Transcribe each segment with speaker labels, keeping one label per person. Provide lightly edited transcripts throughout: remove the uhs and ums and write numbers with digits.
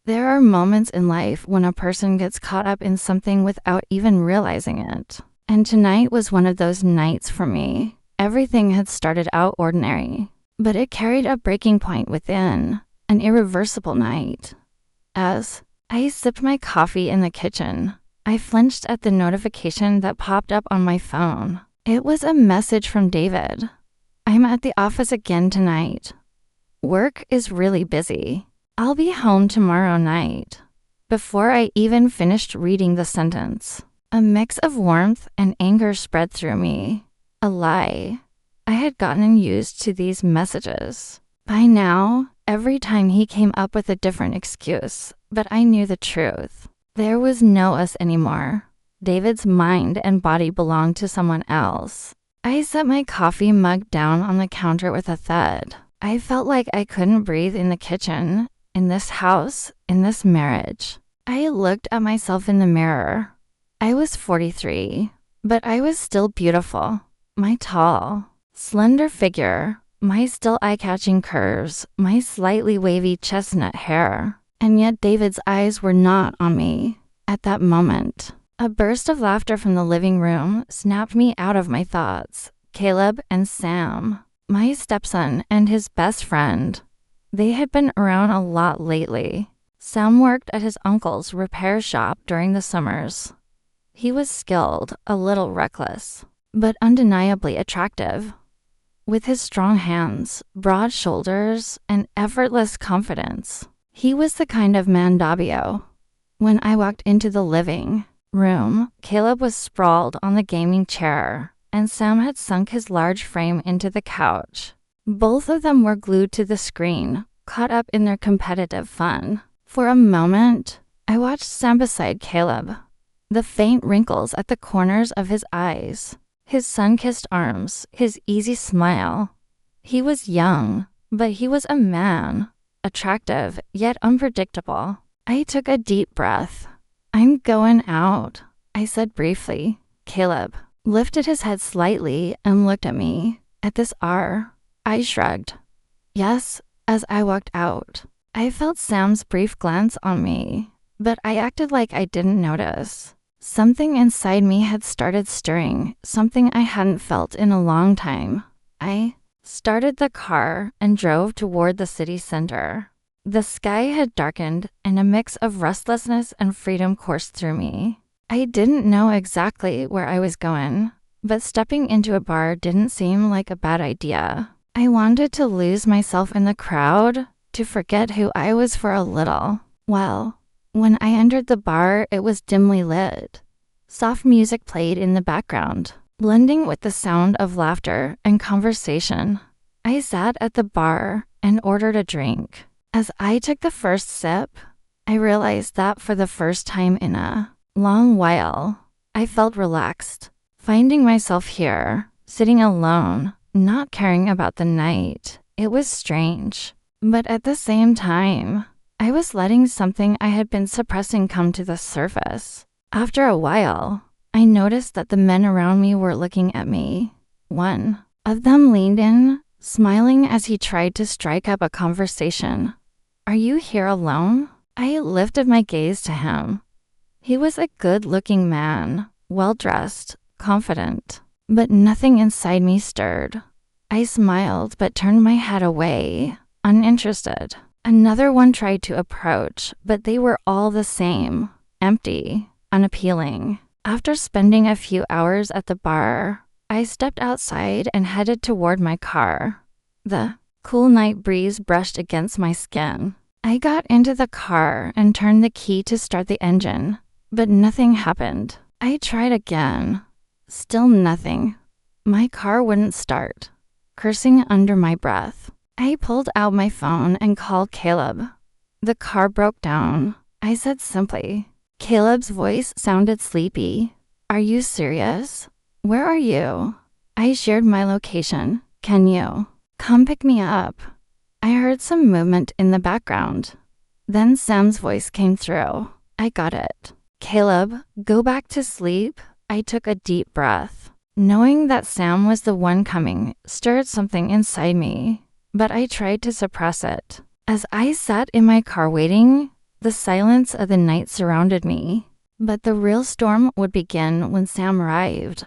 Speaker 1: There are moments in life when a person gets caught up in something without even realizing it. And tonight was one of those nights for me. Everything had started out ordinary, but it carried a breaking point within, an irreversible night. As I sipped my coffee in the kitchen, I flinched at the notification that popped up on my phone. It was a message from David. I'm at the office again tonight. Work is really busy. I'll be home tomorrow night. Before I even finished reading the sentence, a mix of warmth and anger spread through me. A lie. I had gotten used to these messages. By now, every time he came up with a different excuse, but I knew the truth. There was no us anymore. David's mind and body belonged to someone else. I set my coffee mug down on the counter with a thud. I felt like I couldn't breathe in the kitchen, in this house, in this marriage. I looked at myself in the mirror. I was 43, but I was still beautiful. My tall, slender figure, my still eye-catching curves, my slightly wavy chestnut hair. And yet David's eyes were not on me. At that moment, a burst of laughter from the living room snapped me out of my thoughts. Caleb and Sam, my stepson and his best friend. They had been around a lot lately. Sam worked at his uncle's repair shop during the summers. He was skilled, a little reckless, but undeniably attractive. With his strong hands, broad shoulders, and effortless confidence, he was the kind of man Dabio. When I walked into the living room, Caleb was sprawled on the gaming chair, and Sam had sunk his large frame into the couch. Both of them were glued to the screen, caught up in their competitive fun. For a moment, I watched Sam beside Caleb. The faint wrinkles at the corners of his eyes, his sun-kissed arms, his easy smile. He was young, but he was a man. Attractive, yet unpredictable. I took a deep breath. I'm going out, I said briefly. Caleb lifted his head slightly and looked at me. At this R, I shrugged. Yes, as I walked out. I felt Sam's brief glance on me, but I acted like I didn't notice. Something inside me had started stirring, something I hadn't felt in a long time. I started the car and drove toward the city center. The sky had darkened and a mix of restlessness and freedom coursed through me. I didn't know exactly where I was going, but stepping into a bar didn't seem like a bad idea. I wanted to lose myself in the crowd, to forget who I was for a little. Well, when I entered the bar, it was dimly lit. Soft music played in the background, blending with the sound of laughter and conversation. I sat at the bar and ordered a drink. As I took the first sip, I realized that for the first time in a long while, I felt relaxed, finding myself here, sitting alone, not caring about the night. It was strange, but at the same time, I was letting something I had been suppressing come to the surface. After a while, I noticed that the men around me were looking at me. One of them leaned in, smiling as he tried to strike up a conversation. Are you here alone? I lifted my gaze to him. He was a good-looking man, well-dressed, confident, but nothing inside me stirred. I smiled but turned my head away, uninterested. Another one tried to approach, but they were all the same, empty, unappealing. After spending a few hours at the bar, I stepped outside and headed toward my car. The cool night breeze brushed against my skin. I got into the car and turned the key to start the engine, but nothing happened. I tried again. Still nothing. My car wouldn't start. Cursing under my breath, I pulled out my phone and called Caleb. The car broke down. I said simply. Caleb's voice sounded sleepy. Are you serious? Where are you? I shared my location. Can you come pick me up? I heard some movement in the background. Then Sam's voice came through. I got it. Caleb, go back to sleep. I took a deep breath. Knowing that Sam was the one coming stirred something inside me, but I tried to suppress it. As I sat in my car waiting, The silence of the night surrounded me, but the real storm would begin when Sam arrived.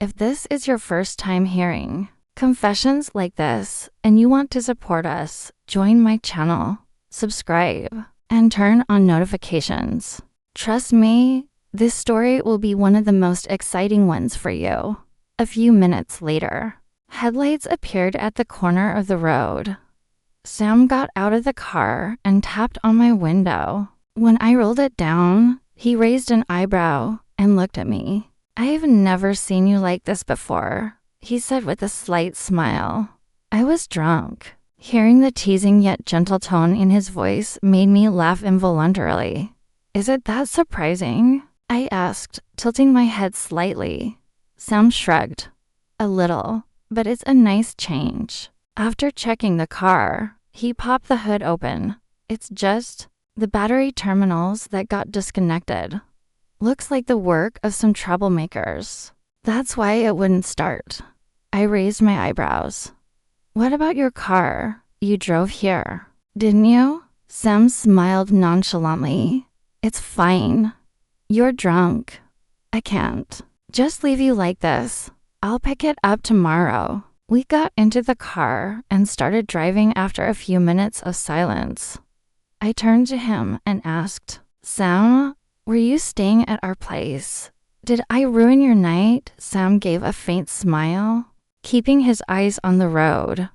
Speaker 1: If this is your first time hearing confessions like this and you want to support us, join my channel, subscribe, and turn on notifications. Trust me, this story will be one of the most exciting ones for you. A few minutes later, headlights appeared at the corner of the road. Sam got out of the car and tapped on my window. When I rolled it down, he raised an eyebrow and looked at me. "I've never seen you like this before," he said with a slight smile. I was drunk. Hearing the teasing yet gentle tone in his voice made me laugh involuntarily. "Is it that surprising?" I asked, tilting my head slightly. Sam shrugged. "A little, but it's a nice change." After checking the car, he popped the hood open. "It's just the battery terminals that got disconnected. Looks like the work of some troublemakers. That's why it wouldn't start." I raised my eyebrows. "What about your car? You drove here, didn't you?" Sam smiled nonchalantly. "It's fine. You're drunk. I can't just leave you like this. I'll pick it up tomorrow." We got into the car and started driving after a few minutes of silence. I turned to him and asked, "Sam, were you staying at our place? Did I ruin your night?" Sam gave a faint smile, keeping his eyes on the road.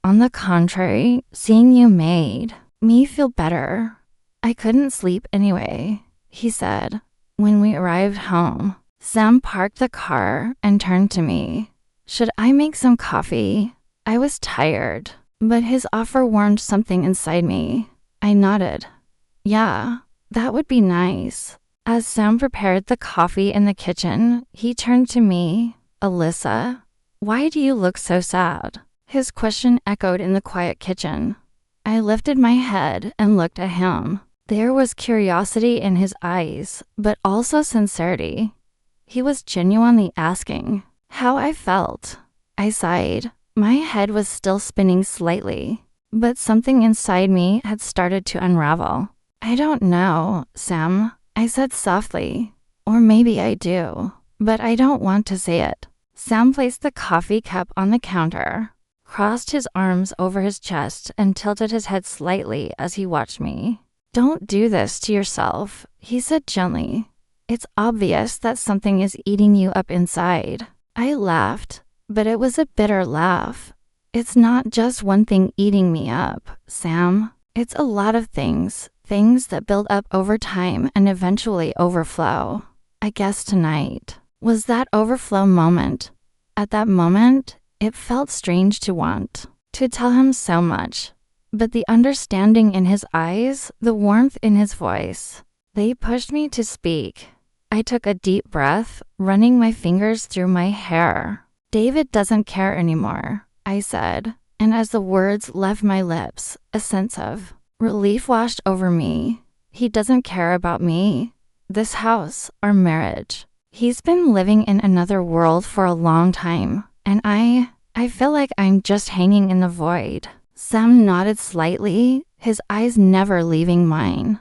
Speaker 1: "On the contrary, seeing you made me feel better. I couldn't sleep anyway," he said. When we arrived home, Sam parked the car and turned to me. "Should I make some coffee?" I was tired, but his offer warmed something inside me. I nodded. "Yeah, that would be nice." As Sam prepared the coffee in the kitchen, he turned to me. "Alyssa, why do you look so sad?" His question echoed in the quiet kitchen. I lifted my head and looked at him. There was curiosity in his eyes, but also sincerity. He was genuinely asking how I felt. I sighed. My head was still spinning slightly, but something inside me had started to unravel. "I don't know, Sam," I said softly. "Or maybe I do, but I don't want to say it." Sam placed the coffee cup on the counter, crossed his arms over his chest, and tilted his head slightly as he watched me. "Don't do this to yourself," he said gently. "It's obvious that something is eating you up inside." I laughed, but it was a bitter laugh. "It's not just one thing eating me up, Sam. It's a lot of things that build up over time and eventually overflow. I guess tonight was that overflow moment." At that moment, it felt strange to want to tell him so much, but the understanding in his eyes, the warmth in his voice, they pushed me to speak. I took a deep breath, running my fingers through my hair. "David doesn't care anymore," I said, and as the words left my lips, a sense of relief washed over me. "He doesn't care about me, this house, our marriage. He's been living in another world for a long time, and I feel like I'm just hanging in the void." Sam nodded slightly, his eyes never leaving mine.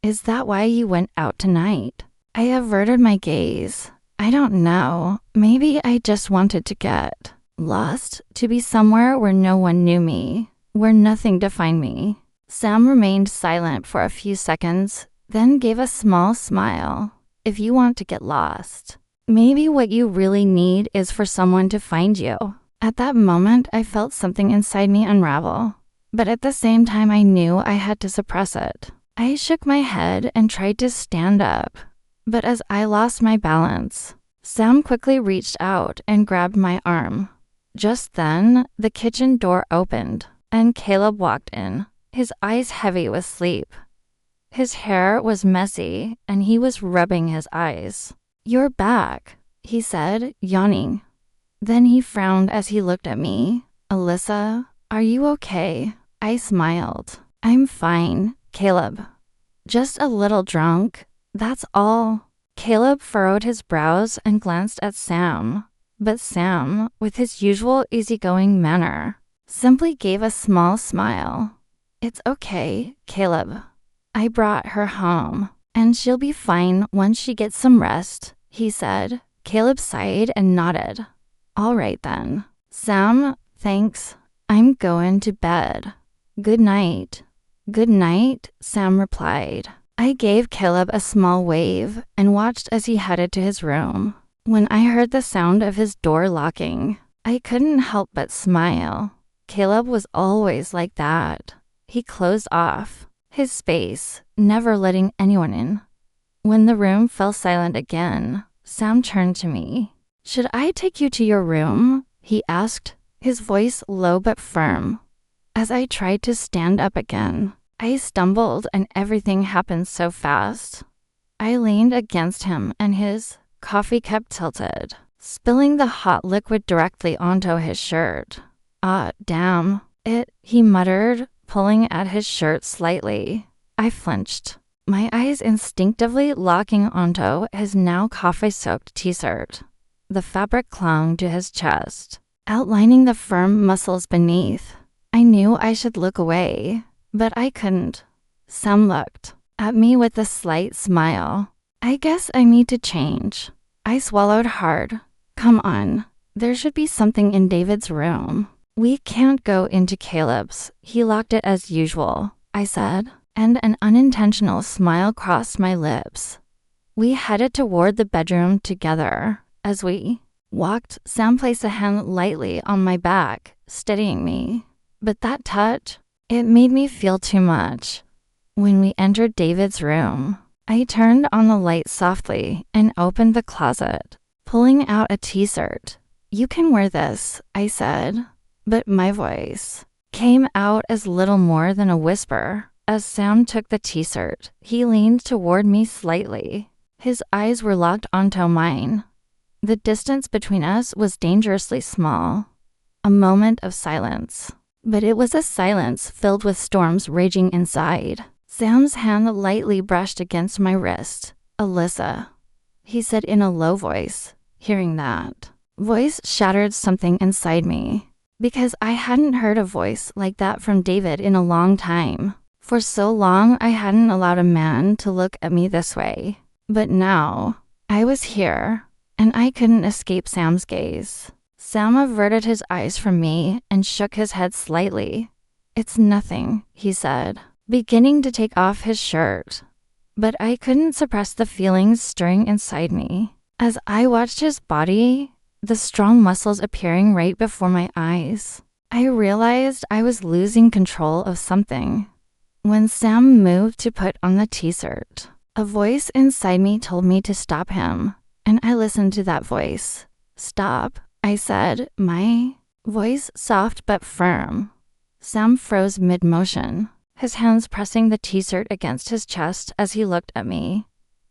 Speaker 1: "Is that why you went out tonight?" I averted my gaze. "I don't know. Maybe I just wanted to get lost, to be somewhere where no one knew me, where nothing defined me." Sam remained silent for a few seconds, then gave a small smile. "If you want to get lost, maybe what you really need is for someone to find you." At that moment, I felt something inside me unravel, but at the same time I knew I had to suppress it. I shook my head and tried to stand up, but as I lost my balance, Sam quickly reached out and grabbed my arm. Just then, the kitchen door opened, and Caleb walked in, his eyes heavy with sleep. His hair was messy, and he was rubbing his eyes. "You're back," he said, yawning. Then he frowned as he looked at me. "Alyssa, are you okay?" I smiled. "I'm fine, Caleb. Just a little drunk, that's all." Caleb furrowed his brows and glanced at Sam, but Sam, with his usual easygoing manner, simply gave a small smile. "It's okay, Caleb. I brought her home, and she'll be fine once she gets some rest, he said. Caleb sighed and nodded. All right then. Sam, thanks. I'm going to bed. Good night. Good night, Sam replied. I gave Caleb a small wave and watched as he headed to his room. When I heard the sound of his door locking, I couldn't help but smile. Caleb was always like that. He closed off his space, never letting anyone in. When the room fell silent again, Sam turned to me. Should I take you to your room? He asked, his voice low but firm. As I tried to stand up again, I stumbled and everything happened so fast. I leaned against him and his coffee cup tilted, spilling the hot liquid directly onto his shirt. Ah, damn it, he muttered, pulling at his shirt slightly. I flinched, my eyes instinctively locking onto his now coffee-soaked t-shirt. The fabric clung to his chest, outlining the firm muscles beneath. I knew I should look away, but I couldn't. Sam looked at me with a slight smile. I guess I need to change. I swallowed hard. Come on, there should be something in David's room. We can't go into Caleb's. He locked it as usual, I said, and an unintentional smile crossed my lips. We headed toward the bedroom together. As we walked, Sam placed a hand lightly on my back, steadying me. But that touch, it made me feel too much. When we entered David's room, I turned on the light softly and opened the closet, pulling out a t-shirt. You can wear this, I said, but my voice came out as little more than a whisper. As Sam took the t-shirt, he leaned toward me slightly. His eyes were locked onto mine. The distance between us was dangerously small. A moment of silence. But it was a silence filled with storms raging inside. Sam's hand lightly brushed against my wrist. Alyssa, he said in a low voice. Hearing that voice shattered something inside me, because I hadn't heard a voice like that from David in a long time. For so long, I hadn't allowed a man to look at me this way. But now, I was here, and I couldn't escape Sam's gaze. Sam averted his eyes from me and shook his head slightly. It's nothing, he said, beginning to take off his shirt. But I couldn't suppress the feelings stirring inside me. As I watched his body, the strong muscles appearing right before my eyes, I realized I was losing control of something. When Sam moved to put on the t-shirt, a voice inside me told me to stop him, and I listened to that voice. Stop, I said, my voice soft but firm. Sam froze mid-motion, his hands pressing the t-shirt against his chest as he looked at me.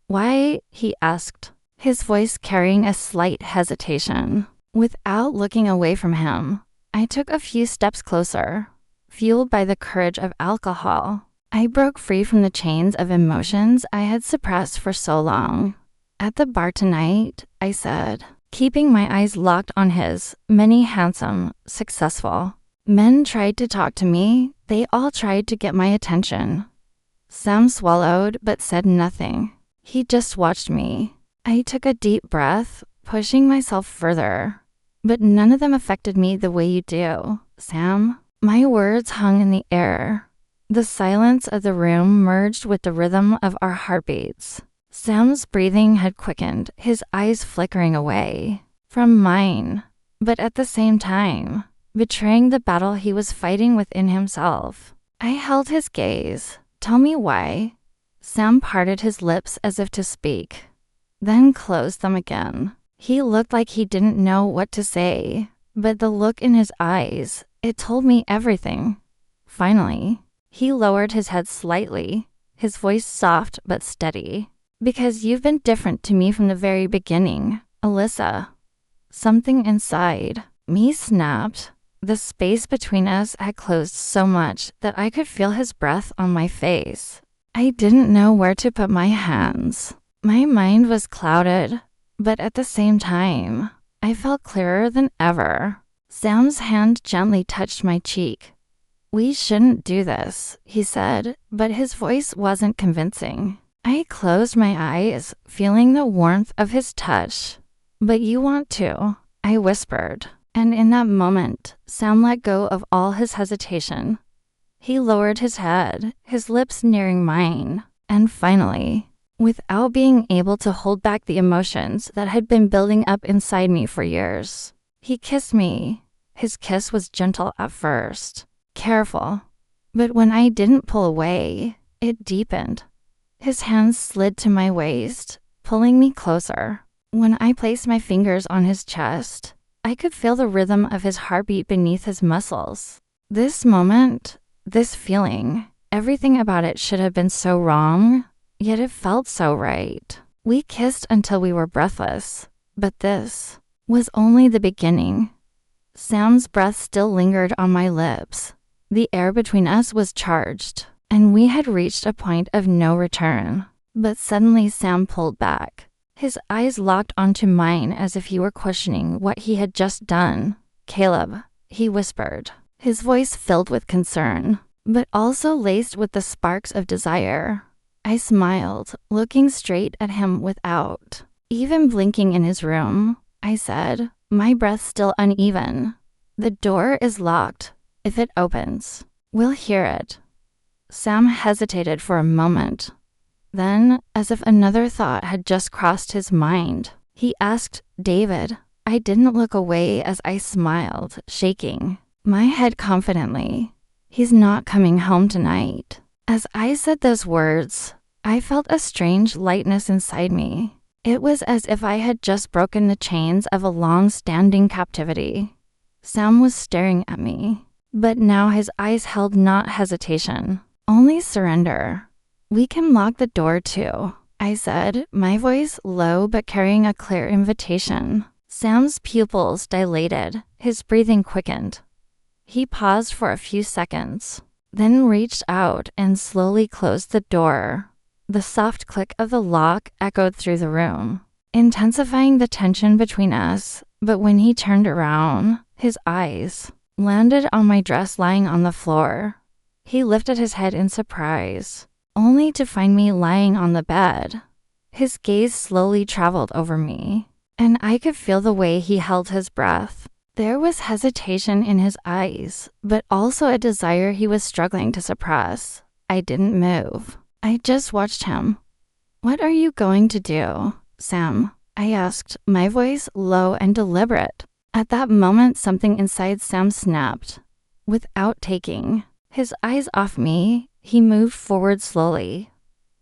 Speaker 1: Why? He asked, his voice carrying a slight hesitation. Without looking away from him, I took a few steps closer. Fueled by the courage of alcohol, I broke free from the chains of emotions I had suppressed for so long. At the bar tonight, I said, keeping my eyes locked on his, many handsome, successful men tried to talk to me. They all tried to get my attention. Sam swallowed but said nothing. He just watched me. I took a deep breath, pushing myself further. But none of them affected me the way you do, Sam. My words hung in the air. The silence of the room merged with the rhythm of our heartbeats. Sam's breathing had quickened, his eyes flickering away from mine, but at the same time, betraying the battle he was fighting within himself. I held his gaze. Tell me why. Sam parted his lips as if to speak, then closed them again. He looked like he didn't know what to say, but the look in his eyes, it told me everything. Finally, he lowered his head slightly, his voice soft but steady. Because you've been different to me from the very beginning, Alyssa. Something inside me snapped. The space between us had closed so much that I could feel his breath on my face. I didn't know where to put my hands. My mind was clouded, but at the same time, I felt clearer than ever. Sam's hand gently touched my cheek. "We shouldn't do this," he said, but his voice wasn't convincing. I closed my eyes, feeling the warmth of his touch. "But you want to," I whispered. And in that moment, Sam let go of all his hesitation. He lowered his head, his lips nearing mine, and finally, without being able to hold back the emotions that had been building up inside me for years, he kissed me. His kiss was gentle at first, careful, but when I didn't pull away, it deepened. His hands slid to my waist, pulling me closer. When I placed my fingers on his chest, I could feel the rhythm of his heartbeat beneath his muscles. This moment, this feeling, everything about it should have been so wrong, yet it felt so right. We kissed until we were breathless, but this was only the beginning. Sam's breath still lingered on my lips. The air between us was charged, and we had reached a point of no return. But suddenly Sam pulled back. His eyes locked onto mine as if he were questioning what he had just done. "Caleb," he whispered, his voice filled with concern, but also laced with the sparks of desire. I smiled, looking straight at him without even blinking in his room. I said, my breath still uneven. "The door is locked. If it opens, we'll hear it." Sam hesitated for a moment. Then, as if another thought had just crossed his mind, he asked, "David." I didn't look away as I smiled, shaking my head confidently. "He's not coming home tonight." As I said those words, I felt a strange lightness inside me. It was as if I had just broken the chains of a long-standing captivity. Sam was staring at me, but now his eyes held not hesitation, only surrender. "We can lock the door too," I said, my voice low but carrying a clear invitation. Sam's pupils dilated, his breathing quickened. He paused for a few seconds, then reached out and slowly closed the door. The soft click of the lock echoed through the room, intensifying the tension between us. But when he turned around, his eyes landed on my dress lying on the floor. He lifted his head in surprise, only to find me lying on the bed. His gaze slowly traveled over me, and I could feel the way he held his breath. There was hesitation in his eyes, but also a desire he was struggling to suppress. I didn't move. I just watched him. "What are you going to do, Sam?" I asked, my voice low and deliberate. At that moment, something inside Sam snapped. Without taking his eyes off me, he moved forward slowly.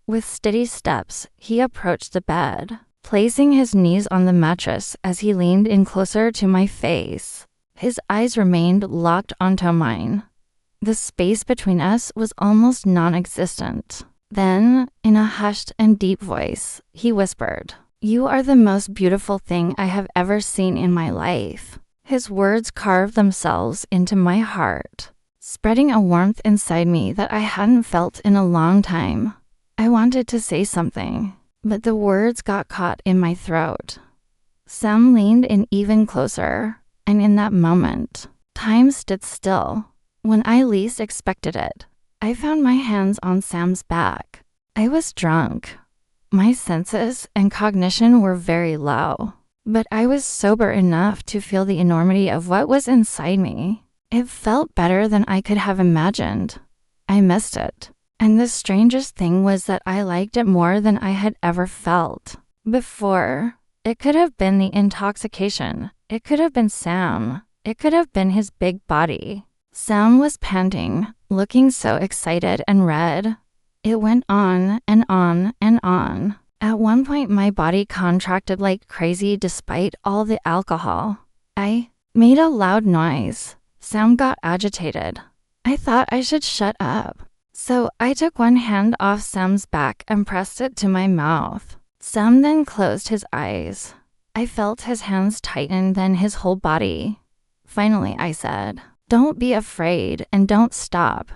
Speaker 1: With steady steps, he approached the bed, placing his knees on the mattress as he leaned in closer to my face. His eyes remained locked onto mine. The space between us was almost non-existent. Then, in a hushed and deep voice, he whispered, "You are the most beautiful thing I have ever seen in my life." His words carved themselves into my heart, spreading a warmth inside me that I hadn't felt in a long time. I wanted to say something, but the words got caught in my throat. Sam leaned in even closer, and in that moment, time stood still. When I least expected it, I found my hands on Sam's back. I was drunk. My senses and cognition were very low, but I was sober enough to feel the enormity of what was inside me. It felt better than I could have imagined. I missed it. And the strangest thing was that I liked it more than I had ever felt before. It could have been the intoxication. It could have been Sam. It could have been his big body. Sam was panting, looking so excited and red. It went on and on and on. At one point, my body contracted like crazy despite all the alcohol. I made a loud noise. Sam got agitated. I thought I should shut up. So I took one hand off Sam's back and pressed it to my mouth. Sam then closed his eyes. I felt his hands tighten, then his whole body. Finally, I said, "Don't be afraid and don't stop."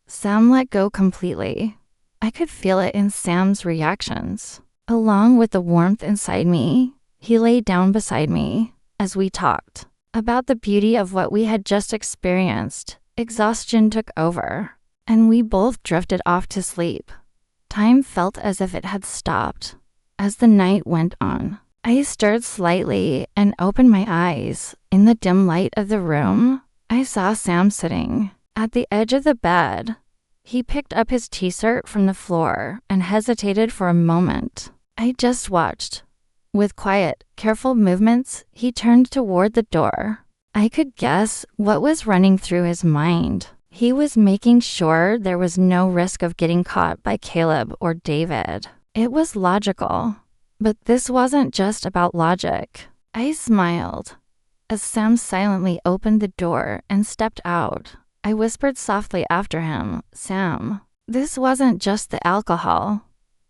Speaker 1: Sam let go completely. I could feel it in Sam's reactions. Along with the warmth inside me, he lay down beside me as we talked about the beauty of what we had just experienced. Exhaustion took over, and we both drifted off to sleep. Time felt as if it had stopped. As the night went on, I stirred slightly and opened my eyes. In the dim light of the room, I saw Sam sitting at the edge of the bed. He picked up his t-shirt from the floor and hesitated for a moment. I just watched. With quiet, careful movements, he turned toward the door. I could guess what was running through his mind. He was making sure there was no risk of getting caught by Caleb or David. It was logical, but this wasn't just about logic. I smiled as Sam silently opened the door and stepped out. I whispered softly after him, "Sam, this wasn't just the alcohol."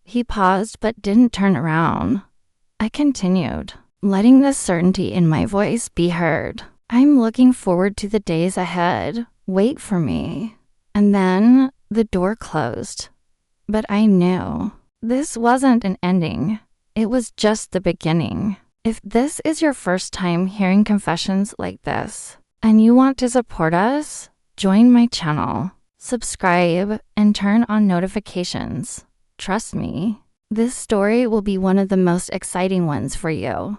Speaker 1: He paused but didn't turn around. I continued, letting the certainty in my voice be heard. "I'm looking forward to the days ahead. Wait for me." And then the door closed. But I knew this wasn't an ending. It was just the beginning. If this is your first time hearing confessions like this, and you want to support us, join my channel, subscribe, and turn on notifications. Trust me, this story will be one of the most exciting ones for you.